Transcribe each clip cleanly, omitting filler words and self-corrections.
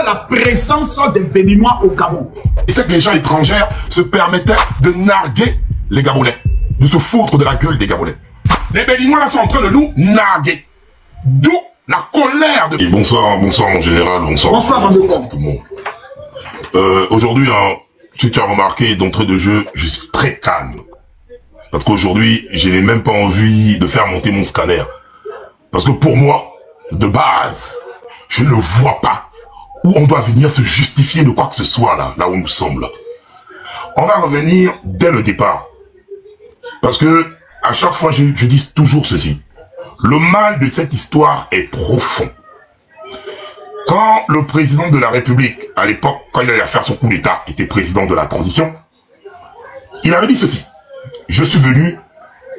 pourquoi la présence des Béninois au Gabon? Et c'est que les gens étrangers se permettaient de narguer les Gabonais, de se foutre de la gueule des Gabonais. Les Béninois là sont en train de nous narguer. D'où la colère de... Et bonsoir mon général, bonsoir tout le monde. Aujourd'hui, hein, ce que tu as remarqué d'entrée de jeu, je suis très calme. Parce qu'aujourd'hui, je n'ai même pas envie de faire monter mon scanner. Parce que pour moi, de base, je ne vois pas où on doit venir se justifier de quoi que ce soit là où nous sommes là. On va revenir dès le départ. Parce que, à chaque fois, je dis toujours ceci. Le mal de cette histoire est profond. Quand le président de la République, à l'époque, quand il allait faire son coup d'État, était président de la transition, il avait dit ceci. Je suis venu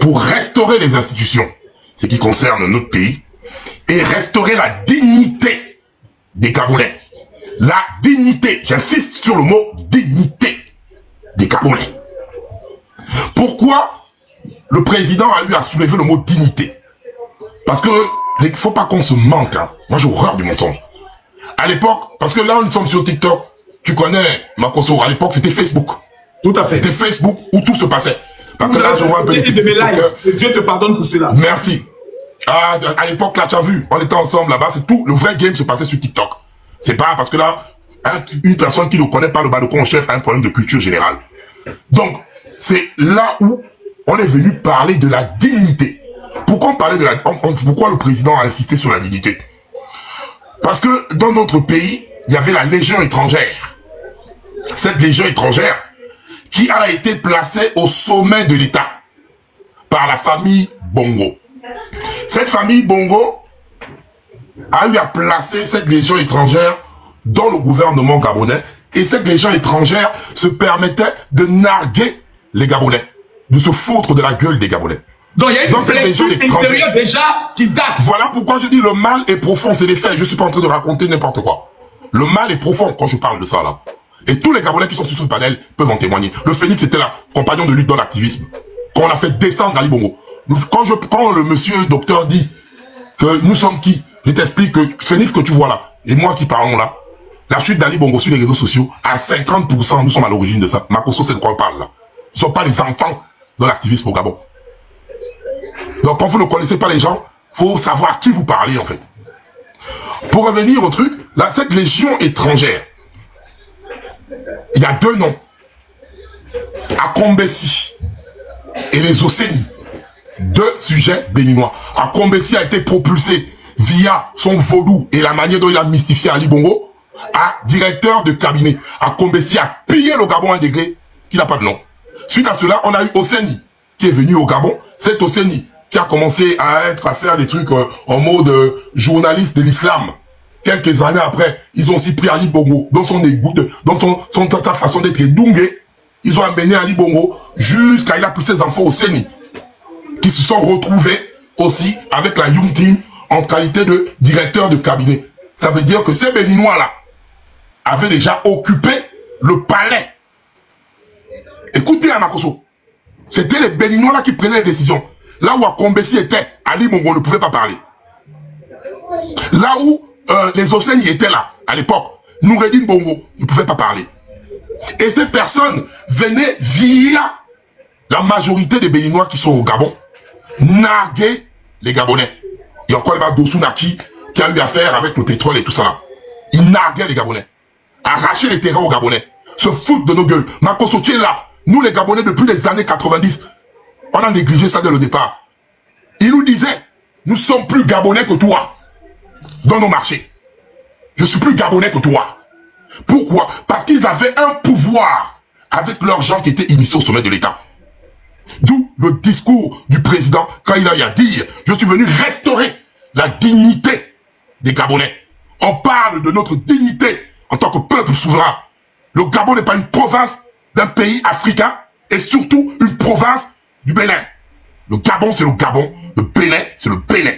pour restaurer les institutions, ce qui concerne notre pays, et restaurer la dignité des Gabonais. La dignité, j'insiste sur le mot dignité des Gabonais. Pourquoi le président a eu à soulever le mot dignité? Parce que il ne faut pas qu'on se manque. Hein. Moi, j'ai horreur du mensonge. À l'époque, parce que là, nous sommes sur TikTok. Tu connais Makosso. À l'époque, c'était Facebook. Tout à fait. C'était Facebook où tout se passait. Parce que là, je vois un peu de mes lives. Dieu te pardonne pour cela. Merci. Ah, à l'époque, là, tu as vu, on était ensemble là-bas. C'est tout. Le vrai game se passait sur TikTok. C'est pas parce que là, une personne qui ne connaît pas le balcon chef a un problème de culture générale. Donc, c'est là où on est venu parler de la dignité. Pourquoi on parlait de la... Pourquoi le président a insisté sur la dignité? Parce que dans notre pays, il y avait la Légion étrangère. Cette Légion étrangère qui a été placée au sommet de l'État par la famille Bongo. Cette famille Bongo a eu à placer cette Légion étrangère dans le gouvernement gabonais. Et cette Légion étrangère se permettait de narguer les Gabonais, de se foutre de la gueule des Gabonais. Donc il y a une blessure intérieure déjà qui date. Voilà pourquoi je dis le mal est profond, c'est les faits. Je suis pas en train de raconter n'importe quoi. Le mal est profond quand je parle de ça là. Et tous les Gabonais qui sont sur ce panel peuvent en témoigner. Le Phénix était là, compagnon de lutte dans l'activisme. Quand on a fait descendre Ali Bongo. Quand le monsieur docteur dit que nous sommes qui, je t'explique que Phénix que tu vois là, et moi qui parlons là, la chute d'Ali Bongo sur les réseaux sociaux, à 50%, nous sommes à l'origine de ça. Makosso, c'est de quoi on parle là. Nous ne sommes pas les enfants de l'activisme au Gabon. Donc quand vous ne connaissez pas les gens, faut savoir à qui vous parlez en fait. Pour revenir au truc, là, cette légion étrangère, il y a deux noms. Akombesi et les Océnies. Deux sujets béninois. Akombesi a été propulsé via son vaudou et la manière dont il a mystifié Ali Bongo à directeur de cabinet. Akombesi a pillé le Gabon à un degré qui n'a pas de nom. Suite à cela, on a eu Océnie qui est venu au Gabon. Cette Océnie qui a commencé à faire des trucs en mode journaliste de l'islam. Quelques années après, ils ont aussi pris Ali Bongo dans son égout, dans sa façon d'être doumbé. Ils ont amené Ali Bongo jusqu'à il a pris ses enfants au Séni, qui se sont retrouvés aussi avec la Young Team en qualité de directeur de cabinet. Ça veut dire que ces Béninois-là avaient déjà occupé le palais. Écoute bien, Makosso. C'était les Béninois-là qui prenaient les décisions. Là où Akombesi était, Ali Bongo ne pouvait pas parler. Là où les Océnies étaient là, à l'époque, Noureddin Bongo ne pouvait pas parler. Et ces personnes venaient via la majorité des Béninois qui sont au Gabon, narguer les Gabonais. Il y a encore le Dosunaki qui a eu affaire avec le pétrole et tout ça là. Ils narguaient les Gabonais. Arracher les terrains aux Gabonais. Se foutre de nos gueules. Makosso est là. Nous les Gabonais depuis les années 90, on a négligé ça dès le départ. Il nous disait, nous sommes plus Gabonais que toi. Dans nos marchés. Je suis plus Gabonais que toi. Pourquoi? Parce qu'ils avaient un pouvoir avec leurs gens qui étaient initiés au sommet de l'État. D'où le discours du président quand il a eu à dire « Je suis venu restaurer la dignité des Gabonais ». On parle de notre dignité en tant que peuple souverain. Le Gabon n'est pas une province d'un pays africain et surtout une province du Bénin. Le Gabon, c'est le Gabon. Le Bénin, c'est le Bénin.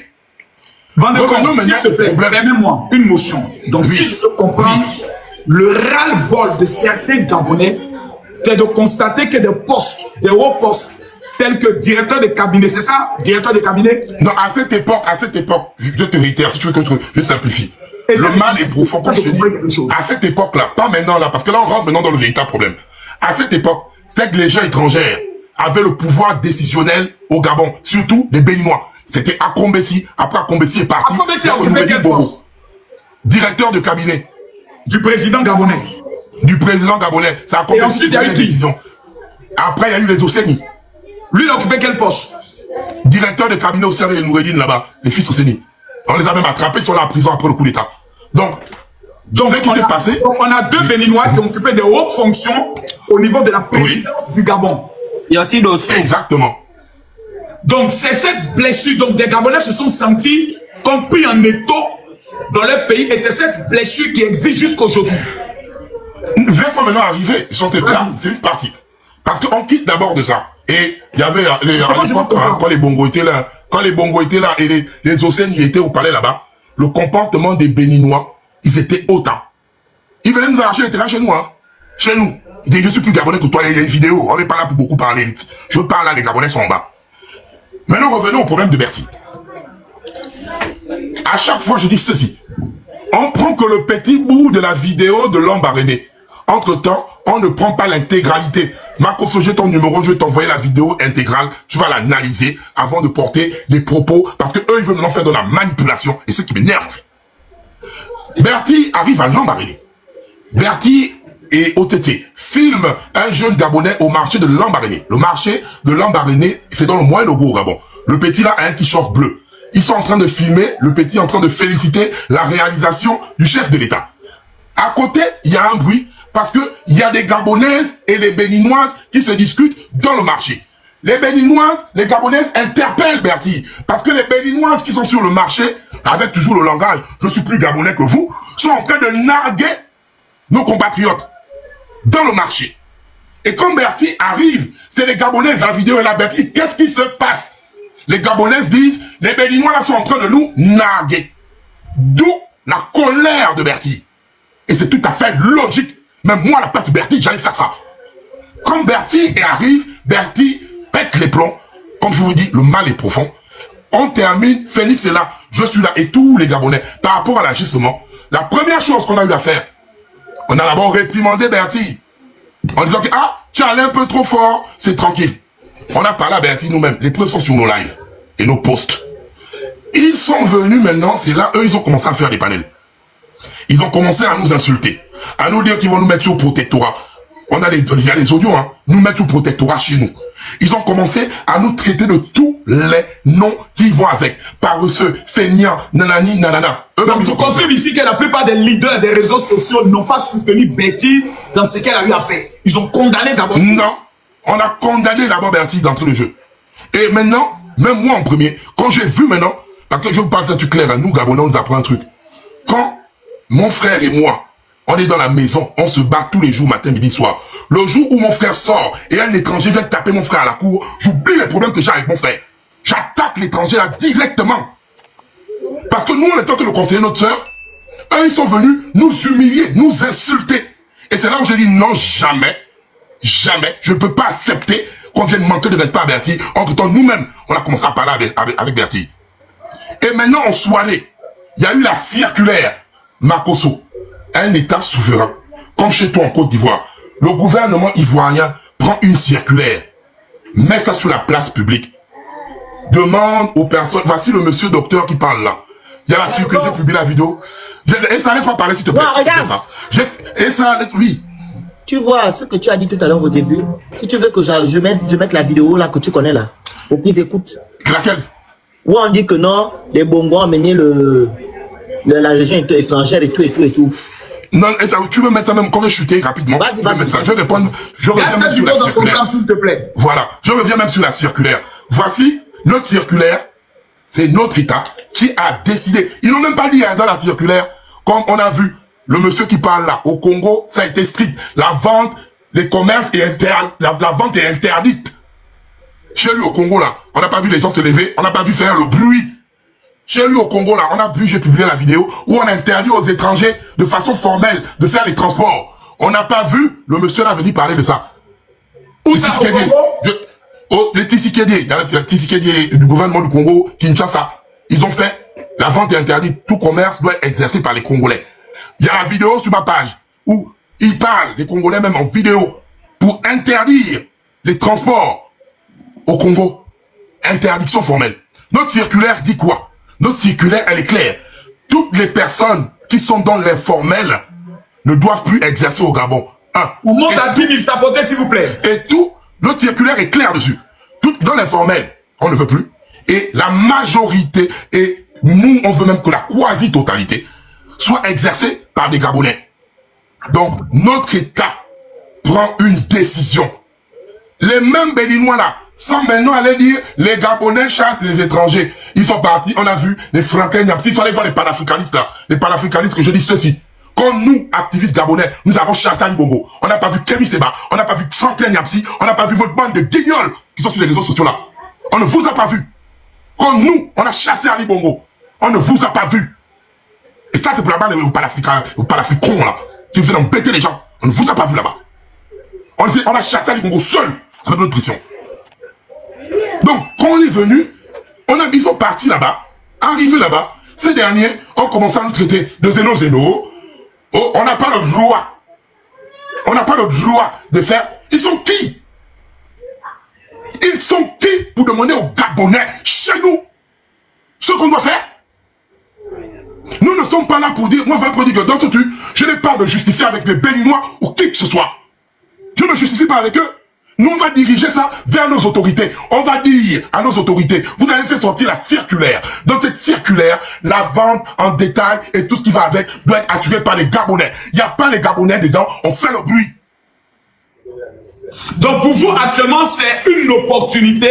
Permets-moi une motion. Donc, si je peux comprendre, le ras-le-bol de certains Gabonais, c'est de constater que des postes, des hauts postes, tels que directeur de cabinet, c'est ça? Directeur de cabinet? Non, à cette époque, je te réitère, si tu veux que je simplifie. Le mal est profond. Quand je te dis, à cette époque-là, pas maintenant là, parce que là on rentre maintenant dans le véritable problème. À cette époque, c'est que les gens étrangers avaient le pouvoir décisionnel au Gabon, surtout les Béninois. C'était Akombessi. Après Akombessi est parti. Akombessi a occupé quel poste? Directeur de cabinet. Du président gabonais. Du président gabonais. Ça a Et ensuite, il y a eu qui? Après, il y a eu les Osséni. Lui, il a occupé quel poste? Directeur de cabinet au service de Noureddin là-bas. Les fils Osséni. On les a même attrapés, ils sont là en prison après le coup d'État. Donc ce qui s'est passé... Donc, on a deux Béninois qui ont occupé de hautes fonctions au niveau de la présidence du Gabon. Il y a aussi d'autres. Exactement. Donc, c'est cette blessure. Donc, des Gabonais se sont sentis comme pris en étau dans leur pays. Et c'est cette blessure qui existe jusqu'aujourd'hui. Laisse-moi maintenant arriver. Ils sont là. C'est une partie. Parce qu'on quitte d'abord de ça. Et il y avait quand les Bongos étaient là, et les Océans y étaient au palais là-bas, le comportement des Béninois, ils étaient autant. Ils venaient nous arracher les terrains chez nous, hein. Chez nous. Ils disaient, je suis plus Gabonais que toi, il y a une vidéo. On n'est pas là pour beaucoup parler. Je parle là, les Gabonais sont en bas. Maintenant, revenons au problème de Berti. À chaque fois, je dis ceci. On prend que le petit bout de la vidéo de Lambaréné. Entre-temps, on ne prend pas l'intégralité. Makoso, j'ai ton numéro, je vais t'envoyer la vidéo intégrale. Tu vas l'analyser avant de porter des propos. Parce que eux, ils veulent maintenant faire de la manipulation. Et ce qui m'énerve. Berti arrive à Lambaréné. Berti et OTT filme un jeune Gabonais au marché de Lambaréné. Le marché de Lambaréné, c'est dans le Moyen-Ogo au Gabon. Le petit là a un t-shirt bleu. Ils sont en train de filmer, le petit est en train de féliciter la réalisation du chef de l'État. À côté, il y a un bruit parce que il y a des Gabonaises et des Béninoises qui se discutent dans le marché. Les Béninoises, les Gabonaises interpellent Berti parce que les Béninoises qui sont sur le marché, avec toujours le langage « je suis plus Gabonais que vous », sont en train de narguer nos compatriotes dans le marché. Et quand Berti arrive, c'est les Gabonaises, la vidéo est là, Berti, qu'est-ce qui se passe? Les Gabonaises disent, les Béninois là sont en train de nous narguer. D'où la colère de Berti. Et c'est tout à fait logique. Même moi, à la place de Berti, j'allais faire ça. Quand Berti arrive, Berti pète les plombs. Comme je vous dis, le mal est profond. On termine, Félix est là, je suis là, et tous les Gabonais, par rapport à l'agissement, la première chose qu'on a eu à faire, on a d'abord réprimandé Berti. En disant que, ah, tu allais un peu trop fort, c'est tranquille. On a parlé à Berti nous-mêmes. Les preuves sont sur nos lives et nos posts. Ils sont venus maintenant, c'est là, eux, ils ont commencé à faire des panels. Ils ont commencé à nous insulter, à nous dire qu'ils vont nous mettre sur protectorat. Il y a les audios, hein, nous mettre sur protectorat chez nous. Ils ont commencé à nous traiter de tous les noms qui vont avec. Paresseux, feignants, nanani, nanana. Donc je confirme ici que la plupart des leaders des réseaux sociaux n'ont pas soutenu Berti dans ce qu'elle a eu à faire. Ils ont condamné d'abord. Non, on a condamné d'abord Berti d'entrée de jeu. Et maintenant, même moi en premier, quand j'ai vu maintenant, parce que je vous parle ça tout clair, nous Gabonais on nous apprend un truc. Quand mon frère et moi, on est dans la maison, on se bat tous les jours, matin, midi, soir. Le jour où mon frère sort et un étranger vient taper mon frère à la cour, j'oublie les problèmes que j'ai avec mon frère. J'attaque l'étranger là directement. Parce que nous, on est en train de le conseiller notre soeur. Eux, ils sont venus nous humilier, nous insulter. Et c'est là où je dis non, jamais, jamais, je ne peux pas accepter qu'on vienne manquer de respect à Berti. Entre-temps, nous-mêmes, on a commencé à parler avec Berti. Et maintenant, en soirée, il y a eu la circulaire Makoso, un État souverain, comme chez toi en Côte d'Ivoire. Le gouvernement ivoirien prend une circulaire, met ça sur la place publique, demande aux personnes, voici le monsieur docteur qui parle là. Il y a la circulaire, j'ai publié la vidéo. Et ça, laisse-moi parler s'il te plaît. Non, regarde. Et ça, oui. Tu vois ce que tu as dit tout à l'heure au début. Si tu veux que je mette la vidéo là que tu connais là, pour qu'ils écoutent. Laquelle? Où on dit que non, les Bongos ont mené la région étrangère et tout et tout et tout. Non, tu veux mettre ça même quand je chutais rapidement. Vas-y. Je vais répondre. Je reviens même sur la circulaire. S'il te plaît. Voilà. Je reviens même sur la circulaire. Voici notre circulaire. C'est notre État qui a décidé. Ils n'ont même pas dit dans la circulaire, comme on a vu, le monsieur qui parle là, au Congo, ça a été strict. La vente, les commerces la vente est interdite. Chez lui au Congo là, on n'a pas vu les gens se lever, on n'a pas vu faire le bruit. Chez lui au Congo là, on a vu, j'ai publié la vidéo, où on interdit aux étrangers de façon formelle de faire les transports. On n'a pas vu le monsieur là venir parler de ça. Où ça, au Congo? Les Tshisekedi, il y a le Tshisekedi du gouvernement du Congo, Kinshasa, ils ont fait La vente est interdite. Tout commerce doit être exercé par les Congolais. Il y a la vidéo sur ma page où ils parlent, les Congolais même en vidéo, pour interdire les transports au Congo. Interdiction formelle. Notre circulaire dit quoi? Notre circulaire, elle est claire. Toutes les personnes qui sont dans l'informel ne doivent plus exercer au Gabon. On monte à 10 000 tapotés, s'il vous plaît. Et tout, notre circulaire est clair dessus. Tout dans l'informel, on ne veut plus. Et la majorité, et nous, on veut même que la quasi-totalité soit exercée par des Gabonais. Donc, notre État prend une décision. Les mêmes Béninois là, sans maintenant aller dire, les Gabonais chassent les étrangers. Ils sont partis, on a vu les Franklin Nyapsi, ils sont allés voir les panafricanistes là. Les panafricanistes que je dis ceci. Quand nous, activistes gabonais, nous avons chassé Ali Bongo, on n'a pas vu Kémy Seba, on n'a pas vu Franklin Nyapsi, on n'a pas vu votre bande de guignols qui sont sur les réseaux sociaux là. On ne vous a pas vu. Quand nous, on a chassé Ali Bongo, on ne vous a pas vu. Et ça, c'est pour là-bas, les panafricans là, qui viennent embêter les gens. On ne vous a pas vu là-bas. On a chassé Ali Bongo seul, avec notre pression. Donc, quand on est venu, ils sont partis là-bas, arrivés là-bas, ces derniers ont commencé à nous traiter de zéno. Oh, on n'a pas le droit. On n'a pas le droit de faire. Ils sont qui? Ils sont qui pour demander aux Gabonais, chez nous, ce qu'on doit faire? Nous ne sommes pas là pour dire, moi, pour dire que dans ce truc, je n'ai pas de justifier avec les Béninois ou qui que ce soit. Je ne justifie pas avec eux. Nous, on va diriger ça vers nos autorités. On va dire à nos autorités, vous avez fait sortir la circulaire. Dans cette circulaire, la vente en détail et tout ce qui va avec doit être assuré par les Gabonais. Il n'y a pas les Gabonais dedans, on fait le bruit. Donc pour vous, actuellement, c'est une opportunité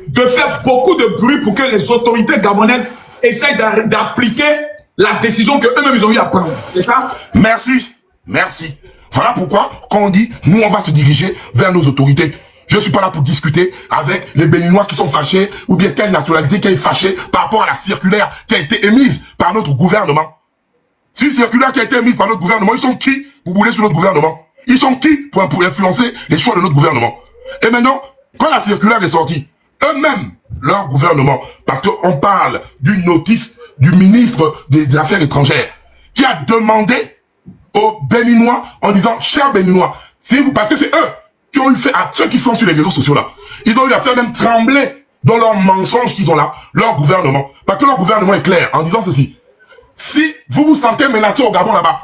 de faire beaucoup de bruit pour que les autorités gabonaises essayent d'appliquer la décision que eux-mêmes ils ont eu à prendre. C'est ça? Merci. Merci. Voilà pourquoi, quand on dit, nous, on va se diriger vers nos autorités. Je ne suis pas là pour discuter avec les Béninois qui sont fâchés, ou bien quelle nationalité qui est fâchée par rapport à la circulaire qui a été émise par notre gouvernement. Si une circulaire qui a été émise par notre gouvernement, ils sont qui pour bouler sur notre gouvernement? Ils sont qui pour influencer les choix de notre gouvernement? Et maintenant, quand la circulaire est sortie, eux-mêmes, leur gouvernement, parce qu'on parle d'une notice du ministre des Affaires étrangères, qui a demandé aux Béninois en disant, chers Béninois, si vous, parce que c'est eux qui ont eu fait à ceux qui font sur les réseaux sociaux là, ils ont eu à faire même trembler dans leurs mensonges qu'ils ont là, leur gouvernement, parce que leur gouvernement est clair en disant ceci. Si vous vous sentez menacé au Gabon là-bas,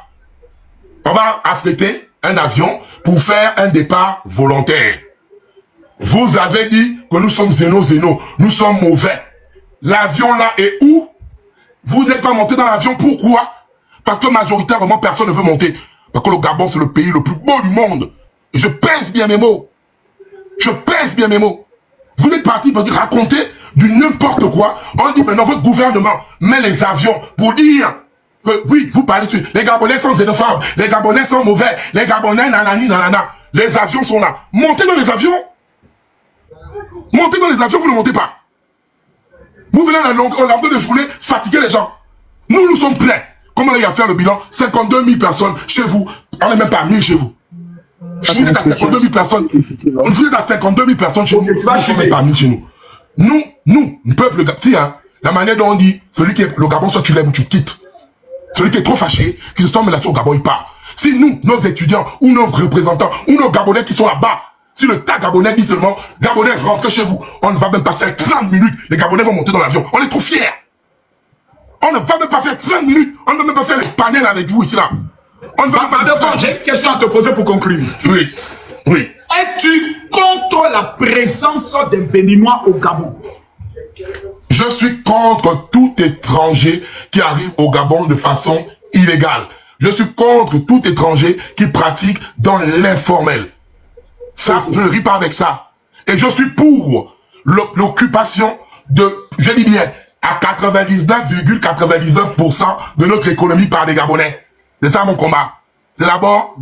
on va affréter un avion pour faire un départ volontaire. Vous avez dit que nous sommes zéno, nous sommes mauvais. L'avion là est où? Vous n'êtes pas monté dans l'avion, pourquoi? Parce que majoritairement, personne ne veut monter. Parce que le Gabon, c'est le pays le plus beau du monde. Et je pèse bien mes mots. Je pèse bien mes mots. Vous êtes parti pour raconter du n'importe quoi. On dit maintenant, votre gouvernement met les avions pour dire que oui, vous parlez sur les Gabonais sont xénophobes, les Gabonais sont mauvais, les Gabonais nanani nanana. Les avions sont là. Montez dans les avions. Montez dans les avions, vous ne montez pas. Vous venez à la longueur de journée fatiguer les gens. Nous sommes prêts. Comment il y a faire le bilan? 52 000 personnes chez vous. On n'est même pas 1000 chez vous. Vous êtes à 52 000 personnes. Vous êtes à 52 000 personnes chez vous. Nous ne sommes pas 1000 chez nous. Nous, le peuple, si, hein, la manière dont on dit, celui qui est le Gabon, soit tu l'aimes ou tu quittes. Celui qui est trop fâché, qui se sent menacé au Gabon, il part. Si nous, nos étudiants, ou nos représentants, ou nos Gabonais qui sont là-bas, si le tas Gabonais dit seulement, Gabonais, rentrez chez vous, on ne va même pas faire 30 minutes, les Gabonais vont monter dans l'avion. On est trop fiers. On ne va même pas faire 30 minutes. On ne va même pas faire les panels avec vous ici là. On ne va même pas... J'ai une question à te poser pour conclure. Oui. Oui. Es-tu contre la présence des Béninois au Gabon? Je suis contre tout étranger qui arrive au Gabon de façon illégale. Je suis contre tout étranger qui pratique dans l'informel. Ça, je ne ris pas avec ça. Et je suis pour l'occupation de, je dis bien, à 99,99% de notre économie par les Gabonais. C'est ça mon combat. C'est d'abord,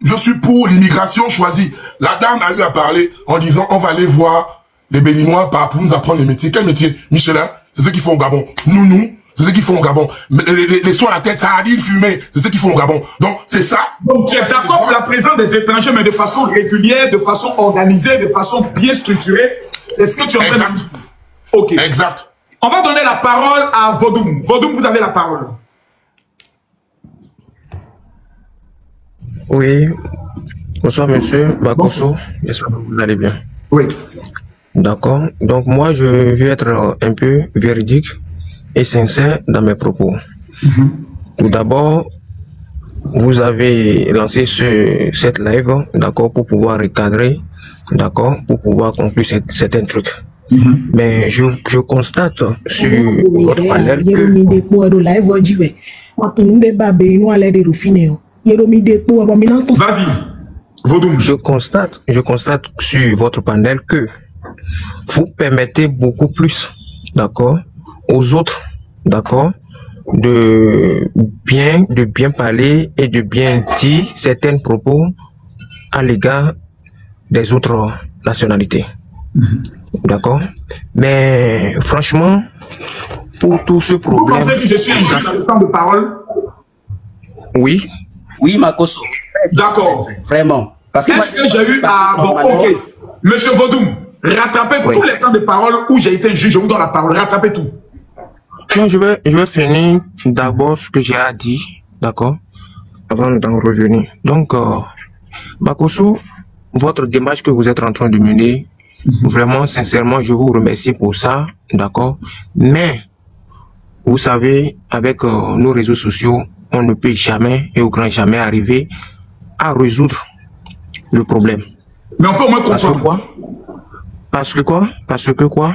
je suis pour l'immigration choisie. La dame a eu à parler en disant, on va aller voir les Béninois pour nous apprendre les métiers. Quel métier? Michelin, c'est ce qu'ils font au Gabon. Nous, c'est ce qu'ils font au Gabon. Les soins à la tête, ça a dit fumée, c'est ce qu'ils font au Gabon. Donc, c'est ça. Donc, tu es d'accord pour la présence des étrangers, mais de façon régulière, de façon organisée, de façon bien structurée. C'est ce que tu es en train de dire. Ok. Exact. On va donner la parole à Vodoum. Vodoum, vous avez la parole. Oui. Bonsoir, monsieur Bakosso. J'espère que vous allez bien. Oui. D'accord. Donc, moi, je vais être un peu véridique et sincère dans mes propos. Tout d'abord, vous avez lancé cette live, d'accord, pour pouvoir recadrer, d'accord, pour pouvoir conclure certains trucs. Mais je constate sur votre panel que... Vas-y, Vodoum. Je constate sur votre panel que vous permettez beaucoup plus, d'accord, aux autres, d'accord, de bien parler et de bien dire certains propos à l'égard des autres nationalités. D'accord? Mais franchement, pour tout ce problème... Vous pensez que je suis injuste dans le temps de parole? Oui. Oui, Makosso. D'accord. Vraiment. Qu'est-ce que j'ai eu à... Bon, ok. Monsieur Vodoum, rattrapez tous les temps de parole où j'ai été injuste. Je vous donne la parole. Rattrapez tout. Non, je vais finir d'abord ce que j'ai à dire, d'accord, avant d'en revenir. Donc, Bakosso, votre démarche que vous êtes en train de mener, vraiment, sincèrement, je vous remercie pour ça, d'accord. Mais, vous savez, avec nos réseaux sociaux, on ne peut jamais et au grand jamais arriver à résoudre le problème. Mais on peut au moins comprendre. Parce que quoi?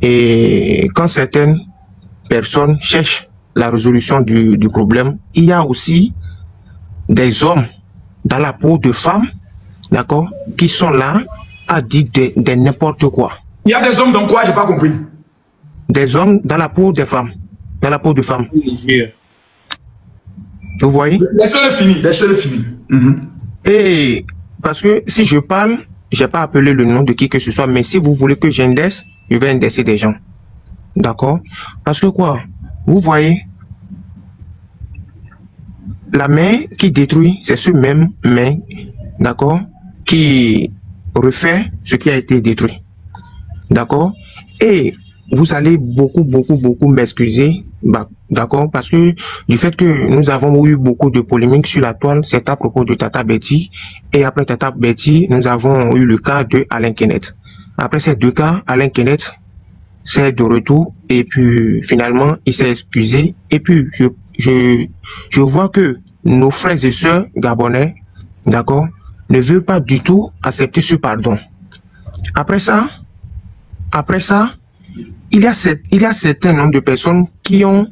Et quand certaines personnes cherchent la résolution du problème, il y a aussi des hommes dans la peau de femmes, d'accord, qui sont là à dire de n'importe quoi. Il y a des hommes dans quoi? J'ai pas compris. Des hommes dans la peau des femmes. Dans la peau de femmes. Vous voyez? Laissez-le finir. Laissez-le finir. Et parce que si je parle, je n'ai pas appelé le nom de qui que ce soit, mais si vous voulez que j'indesse, je vais indesser des gens. D'accord? Parce que quoi? Vous voyez, la main qui détruit, c'est ce même main, d'accord, qui refait ce qui a été détruit. D'accord? Et vous allez beaucoup m'excuser, d'accord, parce que du fait que nous avons eu beaucoup de polémiques sur la toile, c'est à propos de Tata Betty, et après Tata Betty, nous avons eu le cas de Alain Kenneth. Après ces deux cas, Alain Kenneth, c'est de retour et puis finalement il s'est excusé et puis je vois que nos frères et sœurs gabonais, d'accord, ne veulent pas du tout accepter ce pardon. Après ça, il y a certains nombre de personnes qui ont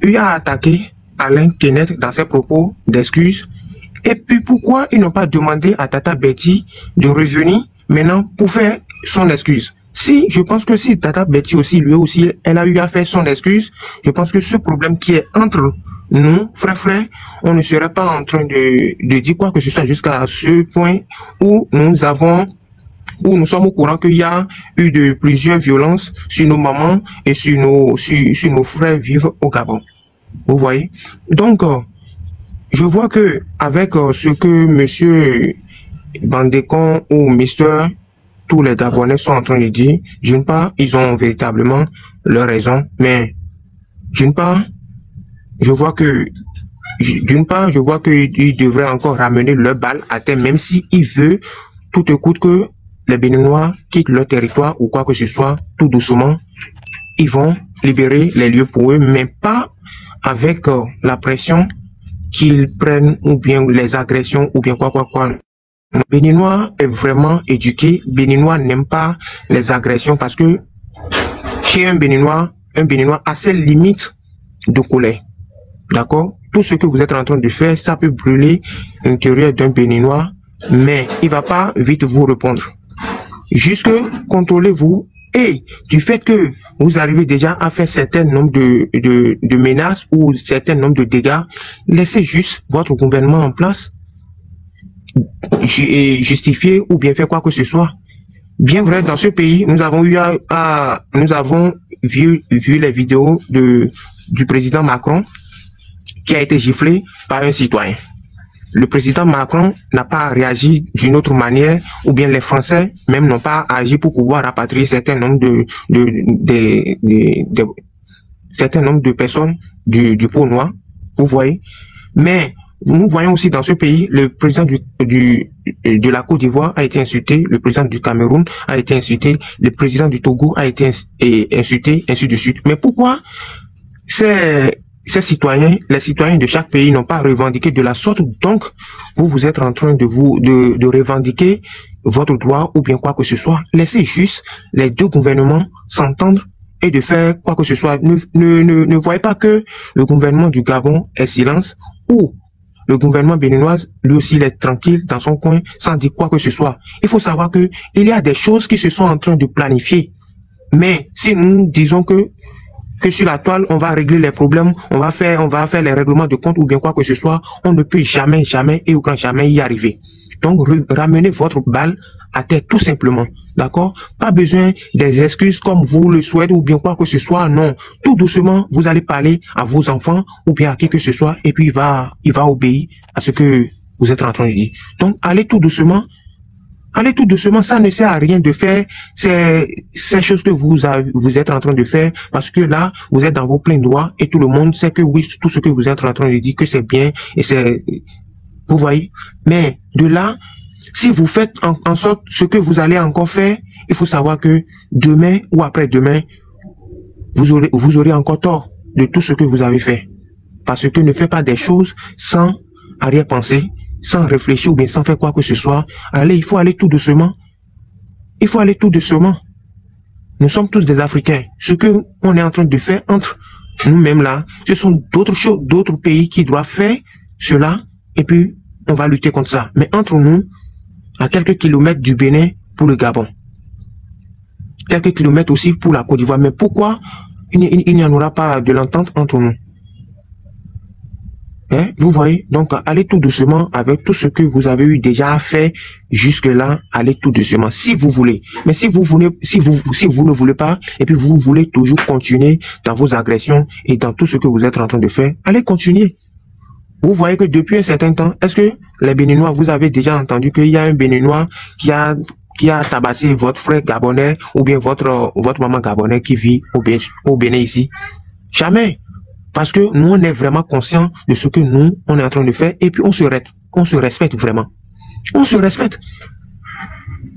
eu à attaquer Alain Kenneth dans ses propos d'excuses. Et puis pourquoi ils n'ont pas demandé à Tata Betty de revenir maintenant pour faire son excuse? Si, je pense que si Tata Betty aussi, lui aussi, elle a eu à faire son excuse, je pense que ce problème qui est entre nous, frères, on ne serait pas en train de dire quoi que ce soit jusqu'à ce point où nous sommes au courant qu'il y a eu de plusieurs violences sur nos mamans et sur nos frères vivent au Gabon. Vous voyez? Donc, je vois que avec ce que monsieur Bandekon ou Mister, tous les Gabonais sont en train de dire, d'une part, ils ont véritablement leur raison, mais d'une part, je vois qu'ils devraient encore ramener leur balle à terre, même s'ils veulent tout coûte que les Béninois quittent leur territoire ou quoi que ce soit, tout doucement, ils vont libérer les lieux pour eux, mais pas avec la pression qu'ils prennent ou bien les agressions ou bien quoi. Le Béninois est vraiment éduqué. Béninois n'aime pas les agressions parce que chez un Béninois a ses limites de colère. D'accord? Tout ce que vous êtes en train de faire, ça peut brûler l'intérieur d'un Béninois, mais il ne va pas vite vous répondre. Juste contrôlez-vous et du fait que vous arrivez déjà à faire certain nombre de menaces ou certain nombre de dégâts, laissez juste votre gouvernement en place justifier ou bien faire quoi que ce soit. Bien vrai, dans ce pays, nous avons vu les vidéos du président Macron qui a été giflé par un citoyen. le président Macron n'a pas réagi d'une autre manière, ou bien les Français même n'ont pas agi pour pouvoir rapatrier certains nombre certains nombre de personnes du Pôle Noir, vous voyez. Mais nous voyons aussi dans ce pays, le président de la Côte d'Ivoire a été insulté, le président du Cameroun a été insulté, le président du Togo a été insulté, ainsi de suite. Mais pourquoi ces citoyens, les citoyens de chaque pays n'ont pas revendiqué de la sorte? Donc, vous êtes en train de revendiquer votre droit ou bien quoi que ce soit. Laissez juste les deux gouvernements s'entendre et de faire quoi que ce soit. Ne voyez pas que le gouvernement du Gabon est silence, ou le gouvernement béninois, lui aussi, il est tranquille dans son coin sans dire quoi que ce soit. Il faut savoir que il y a des choses qui se sont en train de planifier. Mais si nous disons que sur la toile, on va régler les problèmes, on va faire les règlements de compte ou bien quoi que ce soit, on ne peut jamais et au grand jamais y arriver. Donc, ramenez votre balle à terre tout simplement. D'accord? Pas besoin des excuses comme vous le souhaitez ou bien quoi que ce soit. Non. Tout doucement, vous allez parler à vos enfants ou bien à qui que ce soit et puis il va obéir à ce que vous êtes en train de dire. Donc, allez tout doucement. Allez tout doucement, ça ne sert à rien de faire ces choses que vous êtes en train de faire, parce que là, vous êtes dans vos pleins droits et tout le monde sait que oui, tout ce que vous êtes en train de dire, que c'est bien et c'est... Vous voyez? Mais de là, si vous faites en sorte ce que vous allez encore faire, il faut savoir que demain ou après-demain, vous aurez encore tort de tout ce que vous avez fait. Parce que ne faites pas des choses sans arrière-pensée, sans réfléchir ou bien sans faire quoi que ce soit. Allez, il faut aller tout doucement. Il faut aller tout doucement. Nous sommes tous des Africains. Ce que on est en train de faire entre nous-mêmes là, ce sont d'autres choses, d'autres pays qui doivent faire cela et puis on va lutter contre ça. Mais entre nous, à quelques kilomètres du Bénin pour le Gabon, quelques kilomètres aussi pour la Côte d'Ivoire. Mais pourquoi il n'y en aura pas de l'entente entre nous? Hein? Vous voyez? Donc, allez tout doucement avec tout ce que vous avez eu déjà à faire jusque-là. Allez tout doucement, si vous voulez. Mais si vous ne voulez pas, et puis vous voulez toujours continuer dans vos agressions et dans tout ce que vous êtes en train de faire, allez continuer. Vous voyez que depuis un certain temps, est-ce que les Béninois, vous avez déjà entendu qu'il y a un Béninois qui a tabassé votre frère gabonais ou bien votre maman gabonais qui vit au Bénin ici? Jamais. Parce que nous, on est vraiment conscients de ce que nous, on est en train de faire et puis on se respecte vraiment. On se respecte.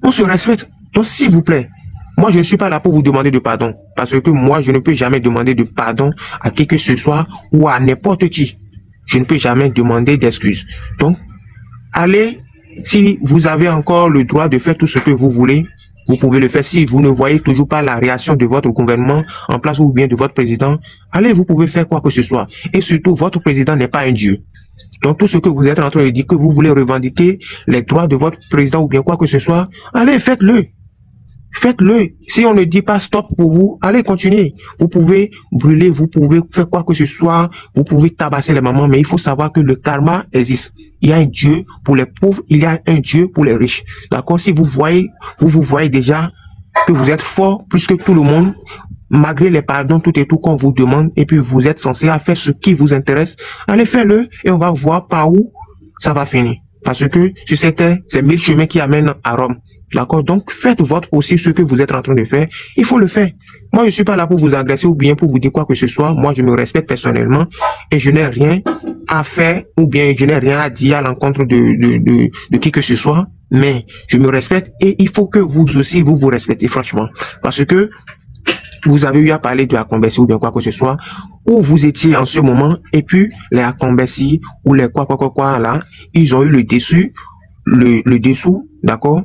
On se respecte. Donc, s'il vous plaît, moi, je ne suis pas là pour vous demander de pardon. Parce que moi, je ne peux jamais demander de pardon à qui que ce soit ou à n'importe qui. Je ne peux jamais demander d'excuses. Donc, allez, si vous avez encore le droit de faire tout ce que vous voulez, vous pouvez le faire. Si vous ne voyez toujours pas la réaction de votre gouvernement en place ou bien de votre président, allez, vous pouvez faire quoi que ce soit. Et surtout, votre président n'est pas un dieu. Donc, tout ce que vous êtes en train de dire, que vous voulez revendiquer les droits de votre président ou bien quoi que ce soit, allez, faites-le. Faites-le. Si on ne dit pas stop pour vous, allez, continuez. Vous pouvez brûler, vous pouvez faire quoi que ce soit, vous pouvez tabasser les mamans, mais il faut savoir que le karma existe. Il y a un Dieu pour les pauvres, il y a un Dieu pour les riches. D'accord? Si vous vous voyez déjà que vous êtes fort plus que tout le monde, malgré les pardons, tout et tout qu'on vous demande, et puis vous êtes censé à faire ce qui vous intéresse, allez, faites-le et on va voir par où ça va finir. Parce que sur cette terre, c'est 1000 chemins qui amènent à Rome. D'accord? Donc, faites votre aussi ce que vous êtes en train de faire. Il faut le faire. Moi, je suis pas là pour vous agresser ou bien pour vous dire quoi que ce soit. Moi, je me respecte personnellement et je n'ai rien à faire ou bien je n'ai rien à dire à l'encontre de qui que ce soit. Mais je me respecte et il faut que vous aussi, vous vous respectez, franchement. Parce que vous avez eu à parler de Akombesi ou bien quoi que ce soit, où vous étiez en ce moment et puis les Akombesi ou les quoi là, ils ont eu le dessous, d'accord?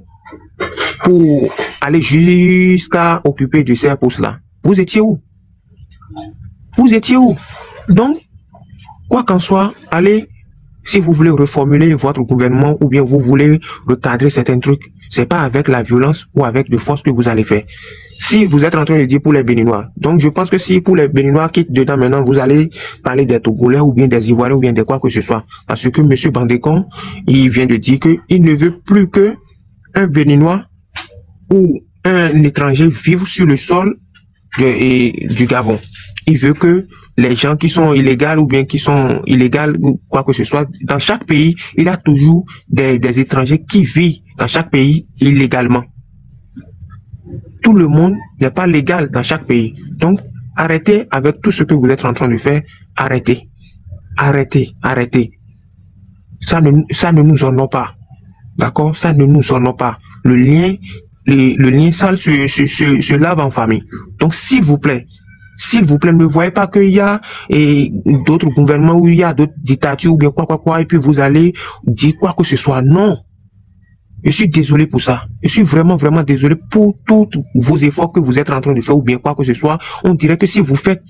Pour aller jusqu'à occuper de ces postes-là. Vous étiez où? Vous étiez où? Donc, quoi qu'en soit, allez, si vous voulez reformuler votre gouvernement ou bien vous voulez recadrer certains trucs, c'est pas avec la violence ou avec de force que vous allez faire. Si vous êtes en train de dire pour les Béninois, donc je pense que si pour les Béninois qui dedans maintenant, vous allez parler des Togolais ou bien des Ivoiriens ou bien de quoi que ce soit. Parce que M. Bandekon, il vient de dire qu'il ne veut plus que un Béninois ou un étranger vive sur le sol du Gabon. Il veut que les gens qui sont illégaux ou bien qui sont illégaux ou quoi que ce soit. Dans chaque pays, il y a toujours des étrangers qui vivent dans chaque pays illégalement. Tout le monde n'est pas légal dans chaque pays. Donc, arrêtez avec tout ce que vous êtes en train de faire. Arrêtez. Arrêtez. Arrêtez. Ça ne nous honore pas. D'accord? Ça ne nous honore pas. Le lien sale se lave en famille. Donc, s'il vous plaît, ne voyez pas qu'il y a d'autres gouvernements où il y a d'autres dictatures ou bien quoi, et puis vous allez dire quoi que ce soit. Non. Je suis désolé pour ça. Je suis vraiment désolé pour tous vos efforts que vous êtes en train de faire ou bien quoi que ce soit. On dirait que si vous faites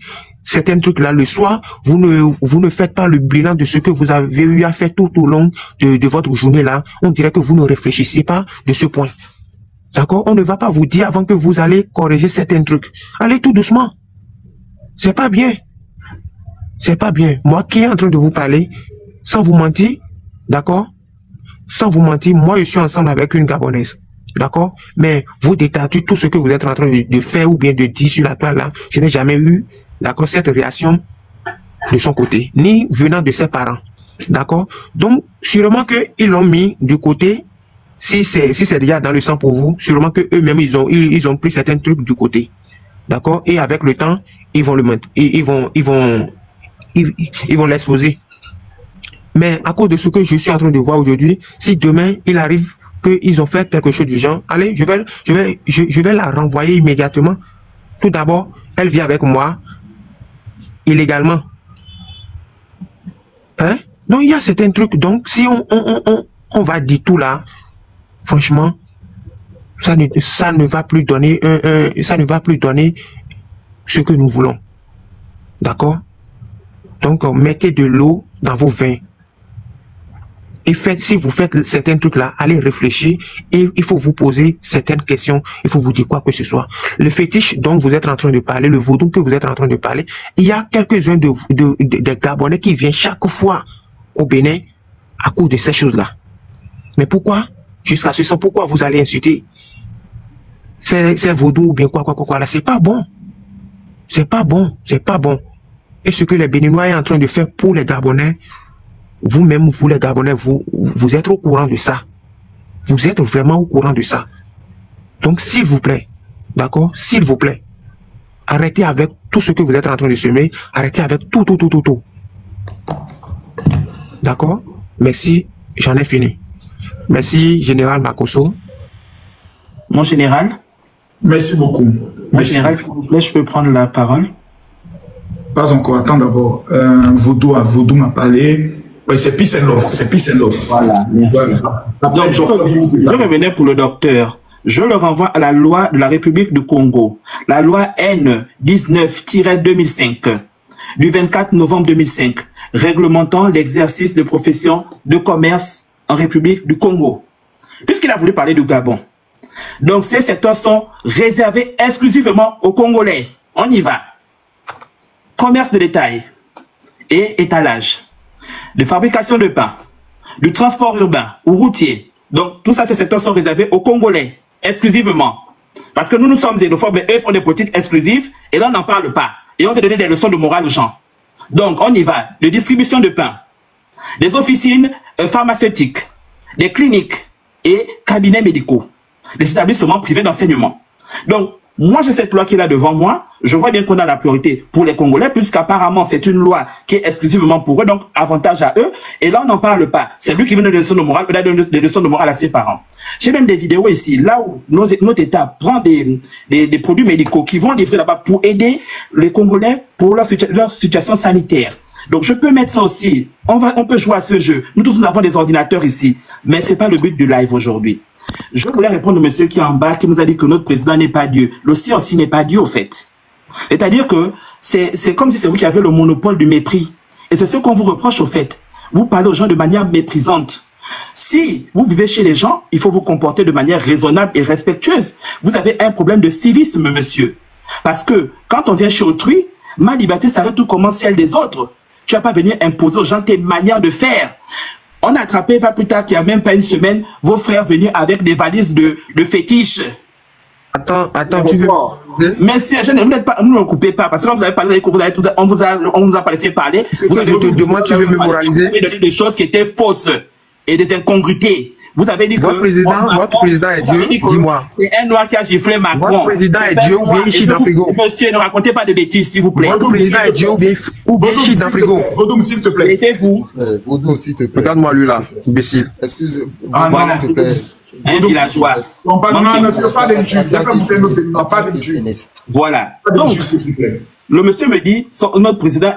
certains trucs là le soir, vous ne faites pas le bilan de ce que vous avez eu à faire tout au long de votre journée là. On dirait que vous ne réfléchissez pas de ce point. D'accord? On ne va pas vous dire avant que vous allez corriger certains trucs. Allez tout doucement. C'est pas bien. C'est pas bien. Moi qui est en train de vous parler, sans vous mentir, d'accord? Sans vous mentir, moi je suis ensemble avec une Gabonaise. D'accord? Mais vous détaillez tout ce que vous êtes en train de faire ou bien de dire sur la toile là. Je n'ai jamais eu, d'accord, cette réaction de son côté, ni venant de ses parents. D'accord? Donc, sûrement qu'ils l'ont mis du côté, si c'est déjà dans le sang pour vous, sûrement que eux-mêmes ils ont pris certains trucs du côté. D'accord? Et avec le temps, ils vont le mettre, ils vont l'exposer. Mais à cause de ce que je suis en train de voir aujourd'hui, si demain il arrive qu'ils ont fait quelque chose du genre, allez, je vais la renvoyer immédiatement. Tout d'abord, elle vit avec moi illégalement. Hein? Donc il y a certains trucs. Donc si on va dire tout là, franchement, ça ne va plus donner ce que nous voulons. D'accord? Donc mettez de l'eau dans vos vins. Et si vous faites certains trucs là, allez réfléchir et il faut vous poser certaines questions. Il faut vous dire quoi que ce soit. Le fétiche dont vous êtes en train de parler, le vaudou que vous êtes en train de parler, il y a quelques-uns de Gabonais qui viennent chaque fois au Bénin à cause de ces choses-là. Mais pourquoi? Jusqu'à ce soir, pourquoi vous allez insulter c'est vaudou ou bien quoi là? C'est pas bon. C'est pas bon. C'est pas bon. Et ce que les Béninois sont en train de faire pour les Gabonais, vous-même, vous les Gabonais, vous êtes au courant de ça. Vous êtes vraiment au courant de ça. Donc, s'il vous plaît, d'accord, s'il vous plaît, arrêtez avec tout ce que vous êtes en train de semer. Arrêtez avec tout. D'accord? Merci, j'en ai fini. Merci, Général Makosso. Mon général? Merci beaucoup. Mon général, s'il vous plaît, je peux prendre la parole? Pas encore, attends d'abord. Vaudou m'a parlé. Oui, c'est Peace and Love. C'est Peace and Love. Voilà, merci. Voilà. Donc, je revenais pour le docteur. Je le renvoie à la loi de la République du Congo. La loi N-19-2005 du 24 novembre 2005 réglementant l'exercice de profession de commerce en République du Congo. Puisqu'il a voulu parler du Gabon. Donc, ces secteurs sont réservés exclusivement aux Congolais. On y va. Commerce de détail et étalage, de fabrication de pain, du transport urbain ou routier. Donc, tout ça, ces secteurs sont réservés aux Congolais, exclusivement. Parce que nous sommes xénophobes, eux font des politiques exclusives, et là, on n'en parle pas. Et on veut donner des leçons de morale aux gens. Donc, on y va. De distribution de pain, des officines pharmaceutiques, des cliniques et cabinets médicaux, des établissements privés d'enseignement. Donc, moi, j'ai cette loi qui est là devant moi. Je vois bien qu'on a la priorité pour les Congolais, puisqu'apparemment, c'est une loi qui est exclusivement pour eux, donc avantage à eux. Et là, on n'en parle pas. C'est lui qui vient de donner des leçons de morale, des leçons de morale à ses parents. J'ai même des vidéos ici, là où notre État prend des produits médicaux qui vont livrer là-bas pour aider les Congolais pour leur situation sanitaire. Donc, je peux mettre ça aussi. On peut jouer à ce jeu. Nous tous, nous avons des ordinateurs ici. Mais c'est pas le but du live aujourd'hui. Je voulais répondre au monsieur qui est en bas, qui nous a dit que notre président n'est pas Dieu. L'océan aussi n'est pas Dieu, au fait. C'est-à-dire que c'est comme si c'est vous qui avez le monopole du mépris. Et c'est ce qu'on vous reproche, au fait. Vous parlez aux gens de manière méprisante. Si vous vivez chez les gens, il faut vous comporter de manière raisonnable et respectueuse. Vous avez un problème de civisme, monsieur. Parce que quand on vient chez autrui, ma liberté s'arrête tout comme celle des autres. Tu vas pas venir imposer aux gens tes manières de faire. On a attrapé pas plus tard qu'il n'y a même pas une semaine vos frères venir avec des valises de fétiches. Attends, tu veux... Merci, vous ne coupez pas, parce que quand vous avez parlé, on vous a pas laissé parler. Ce que je te demande, tu veux me moraliser? Vous avez donné des choses qui étaient fausses et des incongruités. Vous avez dit que... Votre président est Dieu, dis-moi. C'est un noir qui a giflé Macron. Votre président est Dieu ou bien il chie dans le frigo? Monsieur, ne racontez pas de bêtises, s'il vous plaît. Votre président est Dieu ou bien il chie dans le frigo? Vodou, s'il te plaît. Mettez-vous. Vodou, s'il te plaît. Regarde-moi lui là, imbécile. Excusez-moi, s'il te plaît. Un villageois. Non, c'est pas des Dieu. Pas des Dieu. Voilà. Pas des Donc, Dieu, s'il te plaît. le monsieur me dit, notre président